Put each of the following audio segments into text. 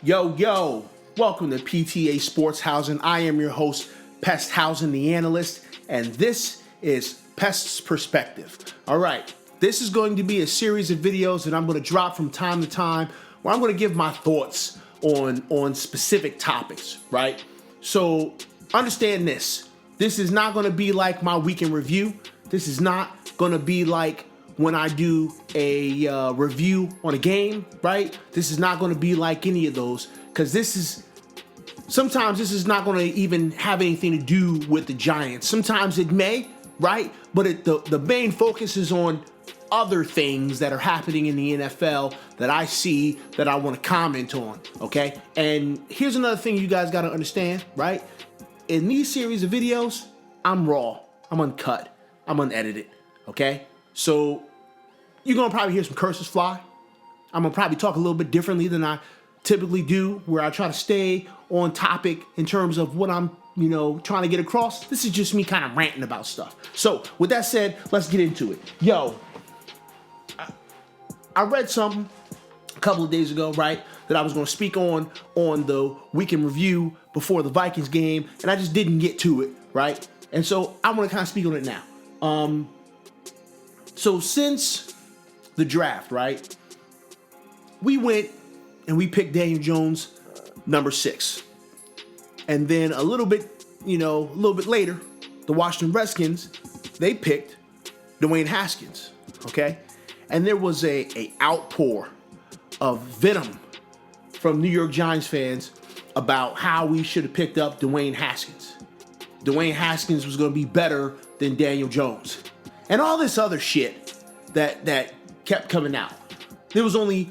Yo, welcome to PTA Sports Housing. I am your host, Pest Housing, the analyst, and this is Pest's Perspective. All right, this is going to be a series of videos that I'm going to drop from time to time where I'm going to give my thoughts on specific topics, right? So understand this. This is not going to be like my weekend review. This is not going to be like when I do a review on a game, right? This is not going to be like any of those, because sometimes this is not going to even have anything to do with the Giants. Sometimes it may, right? But the main focus is on other things that are happening in the NFL that I see that I want to comment on, okay? And here's another thing you guys got to understand, right? In these series of videos, I'm raw, I'm uncut, I'm unedited, okay? So you're going to probably hear some curses fly. I'm going to probably talk a little bit differently than I typically do, where I try to stay on topic in terms of what I'm, trying to get across. This is just me kind of ranting about stuff. So with that said, let's get into it. I read something a couple of days ago, right, that I was going to speak on the weekend review before the Vikings game, and I just didn't get to it, right? And so I want to kind of speak on it now. So since the draft, right, we went and we picked Daniel Jones, number 6. And then a little bit later, the Washington Redskins, they picked Dwayne Haskins, okay? And there was a outpour of venom from New York Giants fans about how we should have picked up Dwayne Haskins. Dwayne Haskins was going to be better than Daniel Jones. And all this other shit that kept coming out. There was only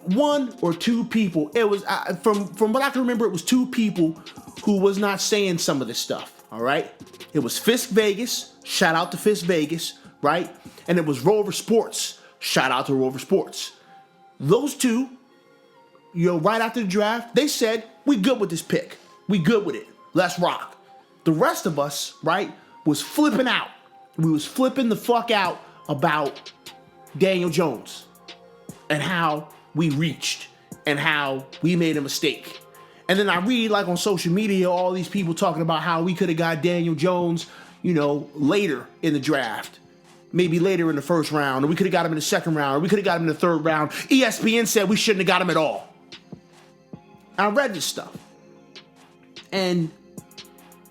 one or two people. It was, from what I can remember, it was 2 people who was not saying some of this stuff, all right? It was Fisk Vegas, shout out to Fisk Vegas, right? And it was Rover Sports, shout out to Rover Sports. Those 2, right after the draft, they said, we good with this pick. We good with it. Let's rock. The rest of us, right, was flipping out. We was flipping the fuck out about Daniel Jones and how we reached and how we made a mistake. And then I read, like, on social media, all these people talking about how we could have got Daniel Jones, later in the draft. Maybe later in the first round, or we could have got him in the second round, or we could have got him in the third round. ESPN said we shouldn't have got him at all. I read this stuff. And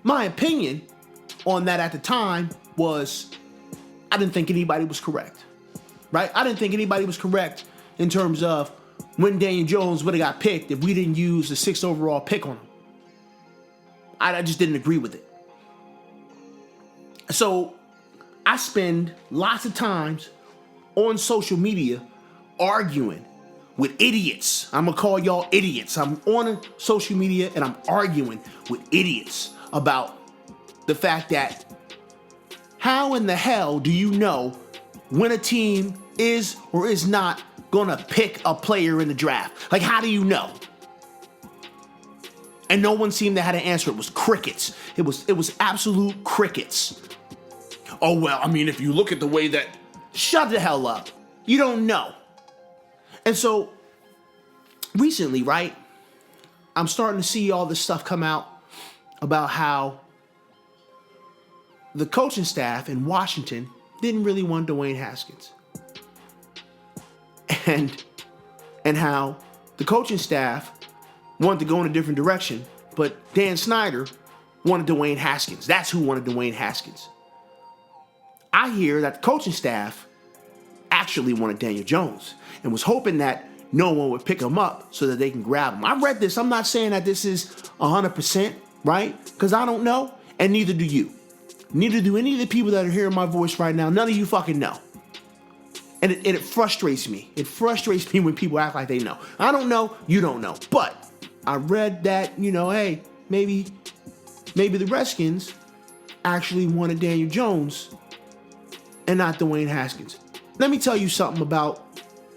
my opinion on that at the time was I didn't think anybody was correct, right? I didn't think anybody was correct in terms of when Daniel Jones would have got picked if we didn't use the 6th overall pick on him. I just didn't agree with it. So I spend lots of times on social media arguing with idiots. I'm going to call y'all idiots. I'm on social media and I'm arguing with idiots about the fact that how in the hell do you know when a team is or is not going to pick a player in the draft? Like, how do you know? And no one seemed to have an answer. It was crickets. It was absolute crickets. Oh, well, I mean, if you look at the way that... Shut the hell up. You don't know. And so, recently, right, I'm starting to see all this stuff come out about how the coaching staff in Washington didn't really want Dwayne Haskins. And how the coaching staff wanted to go in a different direction, but Dan Snyder wanted Dwayne Haskins. That's who wanted Dwayne Haskins. I hear that the coaching staff actually wanted Daniel Jones and was hoping that no one would pick him up so that they can grab him. I read this. I'm not saying that this is 100%, right? Because I don't know, and neither do you. Neither do any of the people that are hearing my voice right now. None of you fucking know. And it frustrates me. It frustrates me when people act like they know. I don't know. You don't know. But I read that, hey, maybe the Redskins actually wanted Daniel Jones and not Dwayne Haskins. Let me tell you something about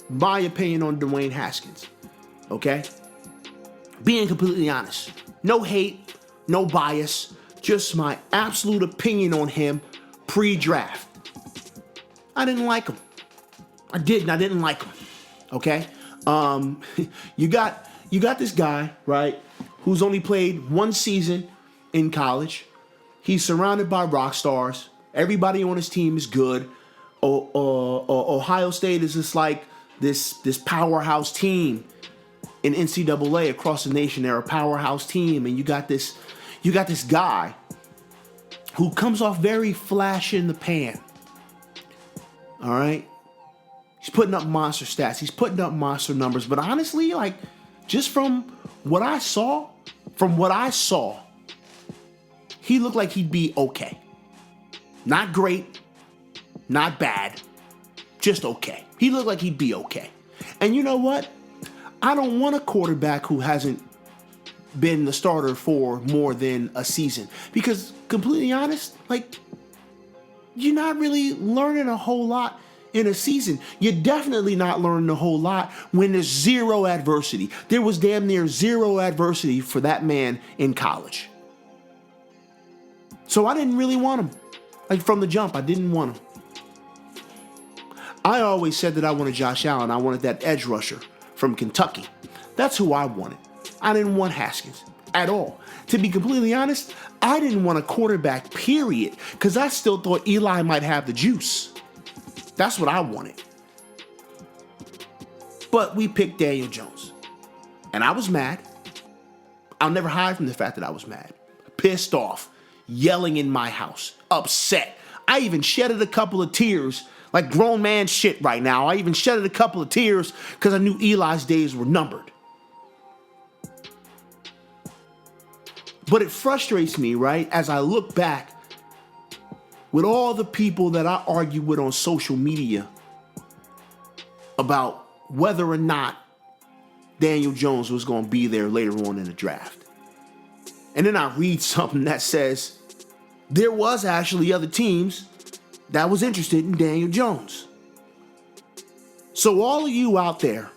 my opinion on Dwayne Haskins, okay? Being completely honest. No hate, no bias, just my absolute opinion on him pre-draft. I didn't like him. I didn't like him, okay? You got this guy, right, who's only played one season in college. He's surrounded by rock stars. Everybody on his team is good. Ohio State is just like this powerhouse team in NCAA across the nation. They're a powerhouse team, and you got this guy who comes off very flash in the pan. All right, he's putting up monster stats. He's putting up monster numbers. But honestly, like, just from what I saw, he looked like he'd be okay. Not great, not bad, just okay. He looked like he'd be okay. And you know what? I don't want a quarterback who hasn't been the starter for more than a season. Because, completely honest, like, you're not really learning a whole lot in a season. You're definitely not learning a whole lot when there's zero adversity. There was damn near zero adversity for that man in college. So I didn't really want him. Like, from the jump, I didn't want him. I always said that I wanted Josh Allen. I wanted that edge rusher from Kentucky. That's who I wanted. I didn't want Haskins at all. To be completely honest, I didn't want a quarterback, period, because I still thought Eli might have the juice. That's what I wanted. But we picked Daniel Jones. And I was mad. I'll never hide from the fact that I was mad. Pissed off. Yelling in my house. Upset. I even shedded a couple of tears. Like grown man shit right now. I even shedded a couple of tears because I knew Eli's days were numbered. But it frustrates me, right, as I look back with all the people that I argue with on social media about whether or not Daniel Jones was going to be there later on in the draft. And then I read something that says there was actually other teams that was interested in Daniel Jones. So all of you out there,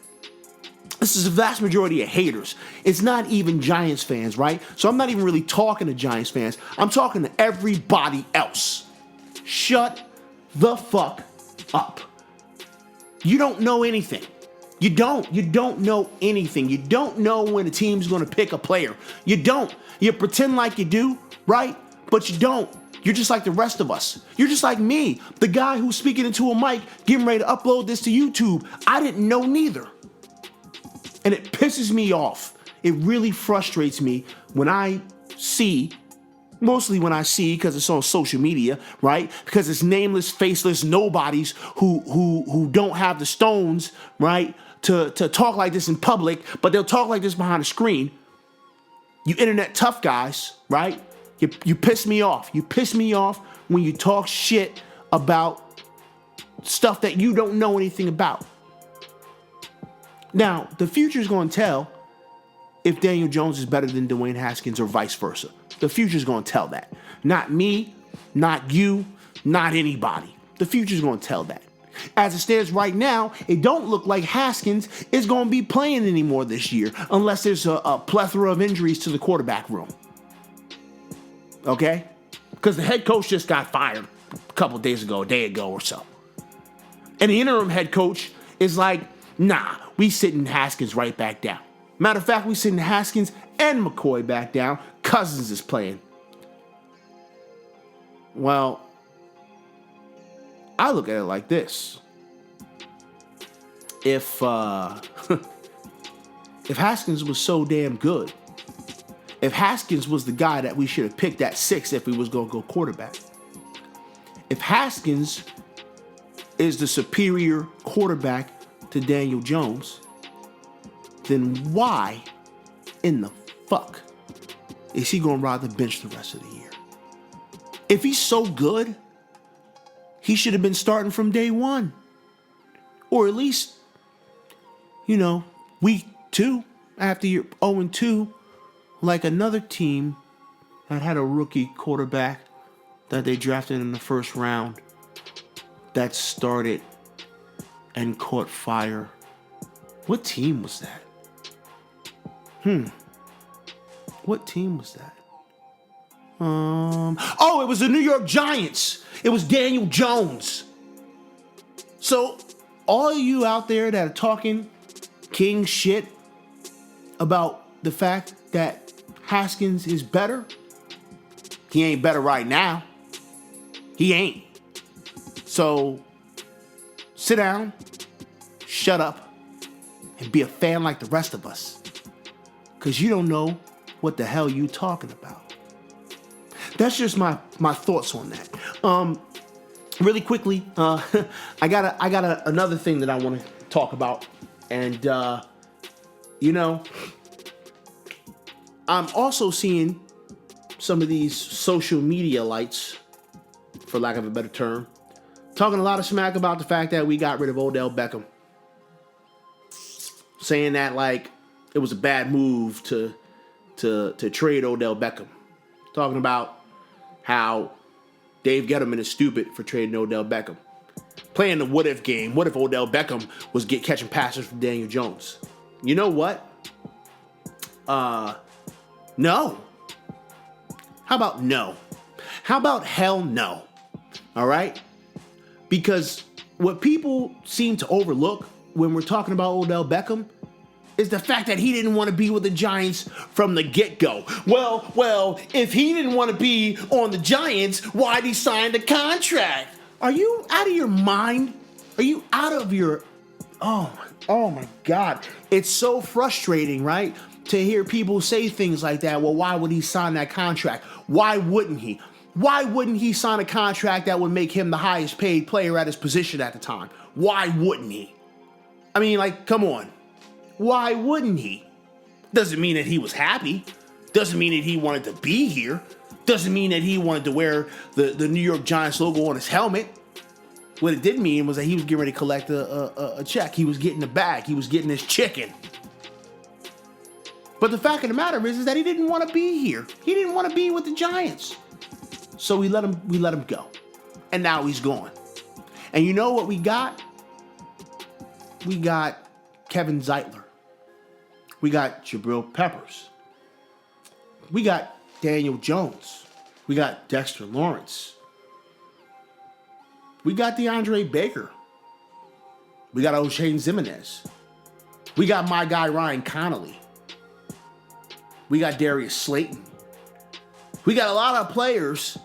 this is a vast majority of haters. It's not even Giants fans, right? So I'm not even really talking to Giants fans. I'm talking to everybody else. Shut the fuck up. You don't know anything. You don't know anything. You don't know when a team's going to pick a player. You don't. You pretend like you do, right? But you don't. You're just like the rest of us. You're just like me, the guy who's speaking into a mic, getting ready to upload this to YouTube. I didn't know neither. And it pisses me off. It really frustrates me when I see, mostly when I see, because it's on social media, right? Because it's nameless, faceless nobodies who don't have the stones, right, to talk like this in public, but they'll talk like this behind a screen. You internet tough guys, right? You piss me off. You piss me off when you talk shit about stuff that you don't know anything about. Now, the future's going to tell if Daniel Jones is better than Dwayne Haskins or vice versa. The future's going to tell that. Not me, not you, not anybody. The future's going to tell that. As it stands right now, it don't look like Haskins is going to be playing anymore this year unless there's a plethora of injuries to the quarterback room. Okay? Because the head coach just got fired a couple days ago, a day ago or so. And the interim head coach is like, nah, we sitting Haskins right back down. Matter of fact, we sitting Haskins and McCoy back down. Cousins is playing. Well, I look at it like this. If Haskins was so damn good, if Haskins was the guy that we should have picked at 6 if we was going to go quarterback, if Haskins is the superior quarterback to Daniel Jones, then why in the fuck is he going to ride the bench the rest of the year? If he's so good, he should have been starting from day one. Or at least, week 2 after you're 0-2, like another team that had a rookie quarterback that they drafted in the first round that started and caught fire. What team was that? What team was that? It was the New York Giants. It was Daniel Jones. So all of you out there that are talking king shit about the fact that Haskins is better. He ain't better right now. He ain't. So sit down, shut up, and be a fan like the rest of us. Because you don't know what the hell you talking about. That's just my thoughts on that. Really quickly, I got another thing that I want to talk about. And, I'm also seeing some of these social media lights, for lack of a better term, talking a lot of smack about the fact that we got rid of Odell Beckham. Saying that like it was a bad move to trade Odell Beckham. Talking about how Dave Gettleman is stupid for trading Odell Beckham. Playing the what if game. What if Odell Beckham was catching passes from Daniel Jones? You know what? No. How about no? How about hell no? All right? Because what people seem to overlook when we're talking about Odell Beckham is the fact that he didn't want to be with the Giants from the get-go. Well, if he didn't want to be on the Giants, why'd he sign the contract? Are you out of your mind? Are you out of your... Oh my God. It's so frustrating, right? To hear people say things like that. Well, why would he sign that contract? Why wouldn't he? Why wouldn't he sign a contract that would make him the highest paid player at his position at the time? Why wouldn't he? I mean, like, come on. Why wouldn't he? Doesn't mean that he was happy. Doesn't mean that he wanted to be here. Doesn't mean that he wanted to wear the New York Giants logo on his helmet. What it did mean was that he was getting ready to collect a check. He was getting the bag. He was getting his chicken. But the fact of the matter is that he didn't want to be here. He didn't want to be with the Giants. So we let him go. And now he's gone. And you know what we got? We got Kevin Zeitler. We got Jabril Peppers. We got Daniel Jones. We got Dexter Lawrence. We got DeAndre Baker. We got O'Shane Zimenez. We got my guy Ryan Connolly. We got Darius Slayton. We got a lot of players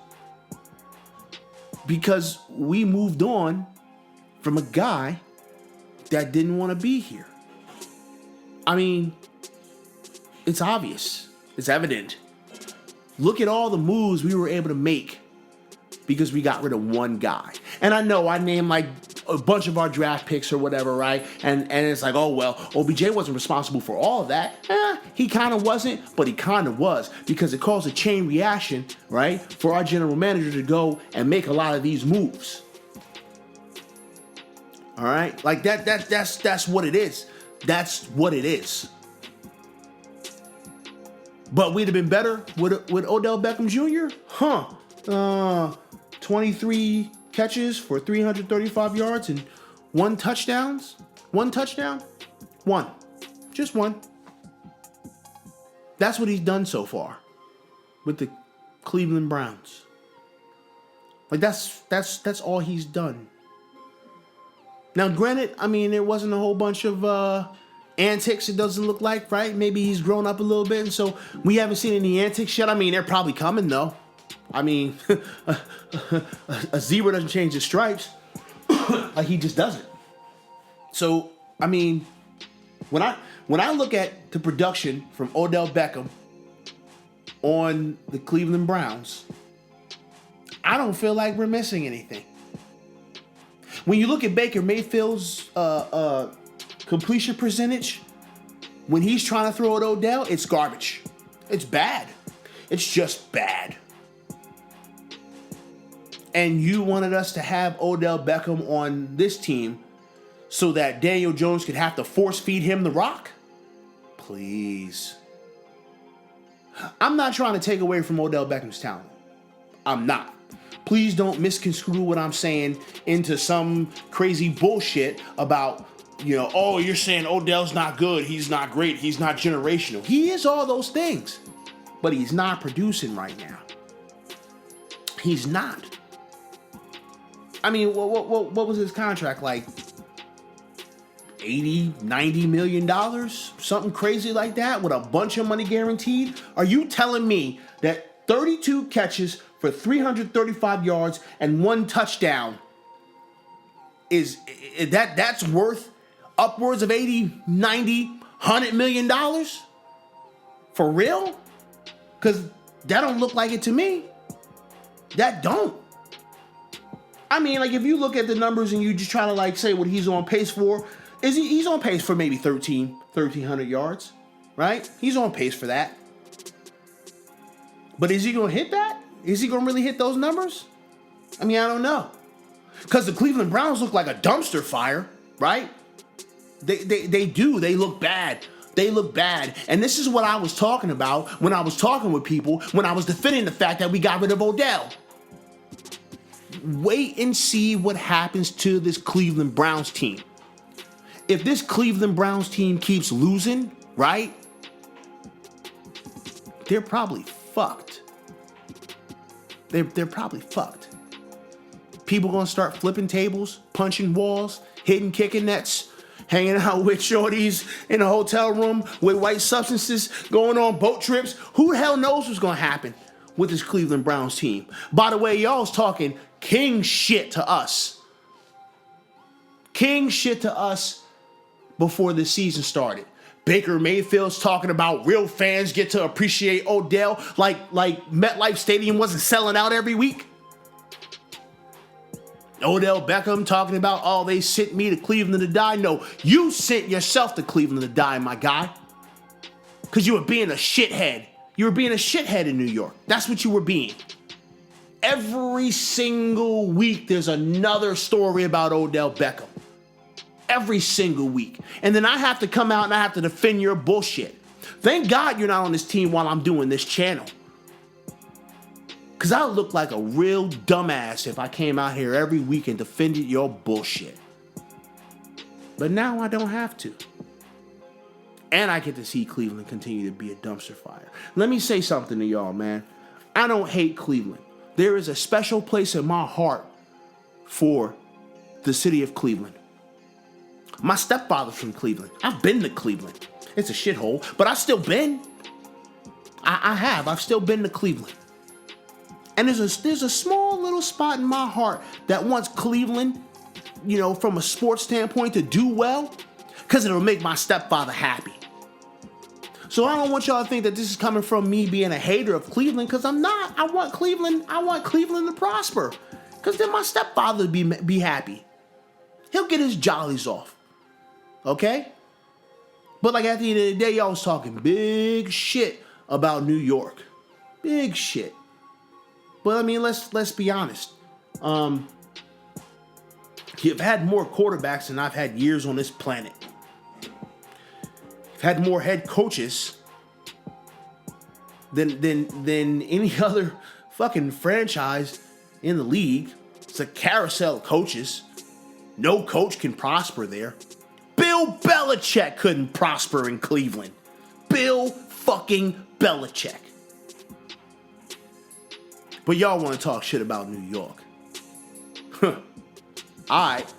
because we moved on from a guy that didn't want to be here. I mean, it's obvious. It's evident. Look at all the moves we were able to make because we got rid of one guy. And I know I named like a bunch of our draft picks or whatever, right? And it's like, oh, well, OBJ wasn't responsible for all of that. He kind of wasn't, but he kind of was because it caused a chain reaction, right? For our general manager to go and make a lot of these moves. All right? Like that's what it is. That's what it is. But we'd have been better with Odell Beckham Jr.? 23 catches for 335 yards and one touchdown? One. Just one. That's what he's done so far with the Cleveland Browns. Like that's all he's done. Now, granted, I mean, there wasn't a whole bunch of antics, it doesn't look like, right? Maybe he's grown up a little bit, and so we haven't seen any antics yet. I mean, they're probably coming, though. I mean, a zebra doesn't change his stripes. Like, he just doesn't. So, I mean, when I look at the production from Odell Beckham on the Cleveland Browns, I don't feel like we're missing anything. When you look at Baker Mayfield's completion percentage, when he's trying to throw at Odell, it's garbage. It's bad. It's just bad. And you wanted us to have Odell Beckham on this team so that Daniel Jones could have to force feed him the rock? Please. I'm not trying to take away from Odell Beckham's talent. I'm not. Please don't misconstrue what I'm saying into some crazy bullshit about, oh, you're saying Odell's not good, he's not great, he's not generational. He is all those things, but he's not producing right now. He's not. I mean, what was his contract like? $80, $90 million, something crazy like that, with a bunch of money guaranteed. Are you telling me that 32 catches for 335 yards and 1 touchdown that's worth upwards of 80, 90, $100 million? For real? Because that don't look like it to me. That don't. I mean, like, if you look at the numbers and you just try to, like, say what he's on pace for, he's on pace for maybe 1,300 yards, right? He's on pace for that. But is he going to hit that? Is he going to really hit those numbers? I mean, I don't know. Because the Cleveland Browns look like a dumpster fire, right? They do. They look bad. They look bad. And this is what I was talking about when I was talking with people, when I was defending the fact that we got rid of Odell. Wait and see what happens to this Cleveland Browns team. If this Cleveland Browns team keeps losing, right, they're probably fucked. They're probably fucked. People gonna start flipping tables, punching walls, hitting kicking nets, hanging out with shorties in a hotel room with white substances, going on boat trips. Who the hell knows what's gonna happen with this Cleveland Browns team? By the way, y'all's talking king shit to us. King shit to us before the season started. Baker Mayfield's talking about real fans get to appreciate Odell like MetLife Stadium wasn't selling out every week. Odell Beckham talking about, oh, they sent me to Cleveland to die. No, you sent yourself to Cleveland to die, my guy. Because you were being a shithead. You were being a shithead in New York. That's what you were being. Every single week, there's another story about Odell Beckham. Every single week. And then I have to come out and I have to defend your bullshit. Thank God you're not on this team while I'm doing this channel. Because I look like a real dumbass if I came out here every week and defended your bullshit. But now I don't have to. And I get to see Cleveland continue to be a dumpster fire. Let me say something to y'all, man. I don't hate Cleveland. There is a special place in my heart for the city of Cleveland. My stepfather's from Cleveland. I've been to Cleveland. It's a shithole, but I've still been. I've still been to Cleveland. And there's a small little spot in my heart that wants Cleveland, you know, from a sports standpoint to do well, because it'll make my stepfather happy. So I don't want y'all to think that this is coming from me being a hater of Cleveland, because I'm not. I want Cleveland to prosper, because then my stepfather would be happy. He'll get his jollies off. Okay? But like at the end of the day, y'all was talking big shit about New York. Big shit. But I mean, let's be honest. You've had more quarterbacks than I've had years on this planet. You've had more head coaches than any other fucking franchise in the league. It's a carousel of coaches. No coach can prosper there. Bill Belichick couldn't prosper in Cleveland. Bill fucking Belichick. But y'all want to talk shit about New York. Alright.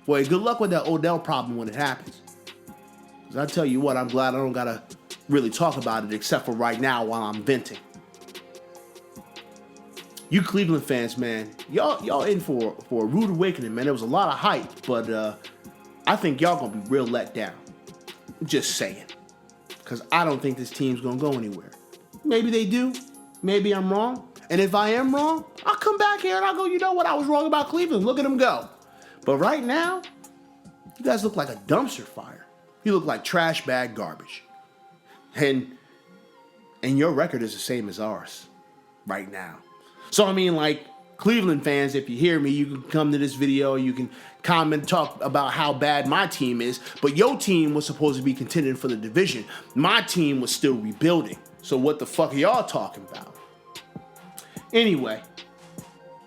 Boy, good luck with that Odell problem when it happens. Because I tell you what, I'm glad I don't got to really talk about it except for right now while I'm venting. You Cleveland fans, man, y'all in for a rude awakening, man. There was a lot of hype, but I think y'all going to be real let down. Just saying. Because I don't think this team's going to go anywhere. Maybe they do. Maybe I'm wrong. And if I am wrong, I'll come back here and I'll go, you know what, I was wrong about Cleveland. Look at them go. But right now, you guys look like a dumpster fire. You look like trash bag garbage. And your record is the same as ours right now. So, I mean, like, Cleveland fans, if you hear me, you can come to this video, you can comment, talk about how bad my team is. But your team was supposed to be contending for the division. My team was still rebuilding. So what the fuck are y'all talking about? Anyway,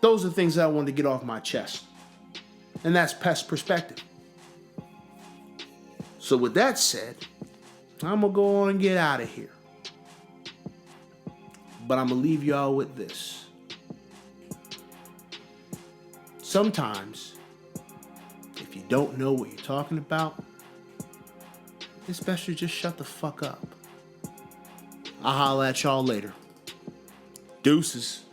those are things that I wanted to get off my chest. And that's Pest perspective. So with that said, I'm going to go on and get out of here. But I'm going to leave y'all with this. Sometimes, if you don't know what you're talking about, it's best to just shut the fuck up. I'll holler at y'all later. Deuces.